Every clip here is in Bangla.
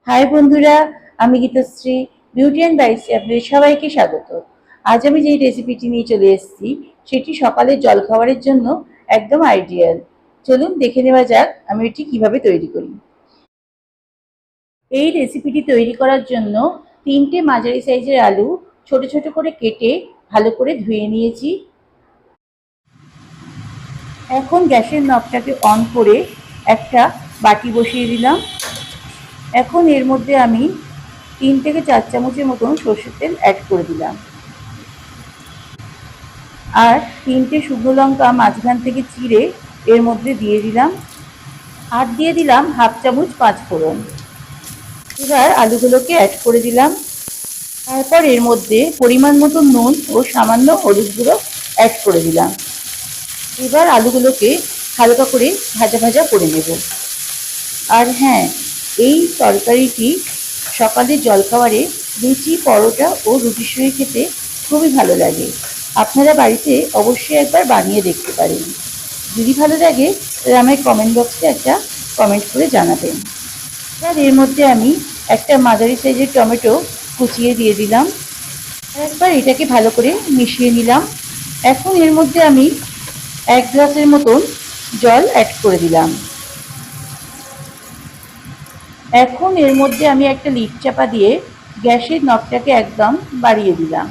হাই বন্ধুরা, আমি গীতশ্রী বিউটি অ্যান্ড বাইসে আপনাদের সবাইকে স্বাগত। আজ আমি যেই রেসিপিটি নিয়ে চলে এসেছি সেটি সকালের জলখাবারের জন্য একদম আইডিয়াল। চলুন দেখে নেওয়া যাক আমি এটি কিভাবে তৈরি করি। এই রেসিপিটি তৈরি করার জন্য 3টে মাঝারি সাইজের আলু ছোট ছোট করে কেটে ভালো করে ধুয়ে নিয়েছি। এখন গ্যাসের নবটাকে অন করে একটা বাটি বসিয়ে দিলাম। এখন এর মধ্যে আমি 3 থেকে 4 চামচের মতন সর্ষের তেল অ্যাড করে দিলাম, আর 3টে শুকনো লঙ্কা মাঝখান থেকে চিড়ে এর মধ্যে দিয়ে দিলাম, আর দিয়ে দিলাম হাফ চামচ পাঁচফোড়ন। এবার আলুগুলোকে অ্যাড করে দিলাম, তারপর এর মধ্যে পরিমাণ মতো নুন ও সামান্য হলুদ গুঁড়ো অ্যাড করে দিলাম। এবার আলুগুলোকে হালকা করে ভাজা ভাজা করে নেব। আর হ্যাঁ, এই তরকারিটি সকালের জলখাবারে লুচি, পরোটা ও রুটির সঙ্গে খেতে খুবই ভালো লাগে। আপনারা বাড়িতে অবশ্যই একবার বানিয়ে দেখতে পারেন। যদি ভালো লাগে তাহলে আমায় কমেন্ট বক্সে একটা কমেন্ট করে জানাবেন। এবার এর মধ্যে আমি একটা মাঝারি সাইজের টমেটো কুচিয়ে দিয়ে দিলাম, একবার এটাকে ভালো করে মিশিয়ে নিলাম। এখন এর মধ্যে আমি 1 গ্লাসের মতন জল অ্যাড করে দিলাম। এখন এর মধ্যে আমি একটা লিড চাপা দিয়ে গ্যাসের নবটাকে একদম বাড়িয়ে দিলাম।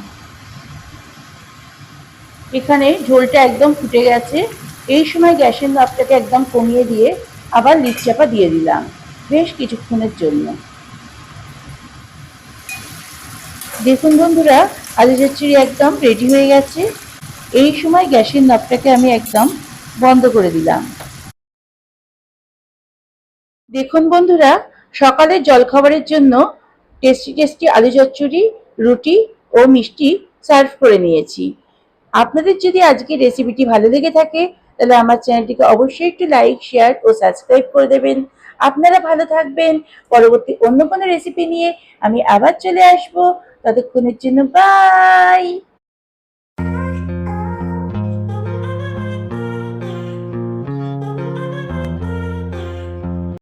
এখানে ঝোলটা একদম ফুটে গেছে। এই সময় গ্যাসের নবটাকে একদম কমিয়ে দিয়ে আবার লিড চাপা দিয়ে দিলাম বেশ কিছুক্ষণের জন্য। দেখুন বন্ধুরা, আলু চচ্চড়ি একদম রেডি হয়ে গেছে। এই সময় গ্যাসের নবটাকে আমি একদম বন্ধ করে দিলাম। দেখুন বন্ধুরা, সকালের জলখাবারের জন্য টেস্টি টেস্টি আলু চচ্চড়ি, রুটি ও মিষ্টি সার্ভ করে নিয়েছি। আপনাদের যদি আজকের রেসিপিটি ভালো লেগে থাকে তাহলে আমার চ্যানেলটিকে অবশ্যই একটু লাইক, শেয়ার ও সাবস্ক্রাইব করে দেবেন। আপনারা ভালো থাকবেন। পরবর্তী অন্য কোনো রেসিপি নিয়ে আমি আবার চলে আসবো। ততক্ষণের জন্য বাই।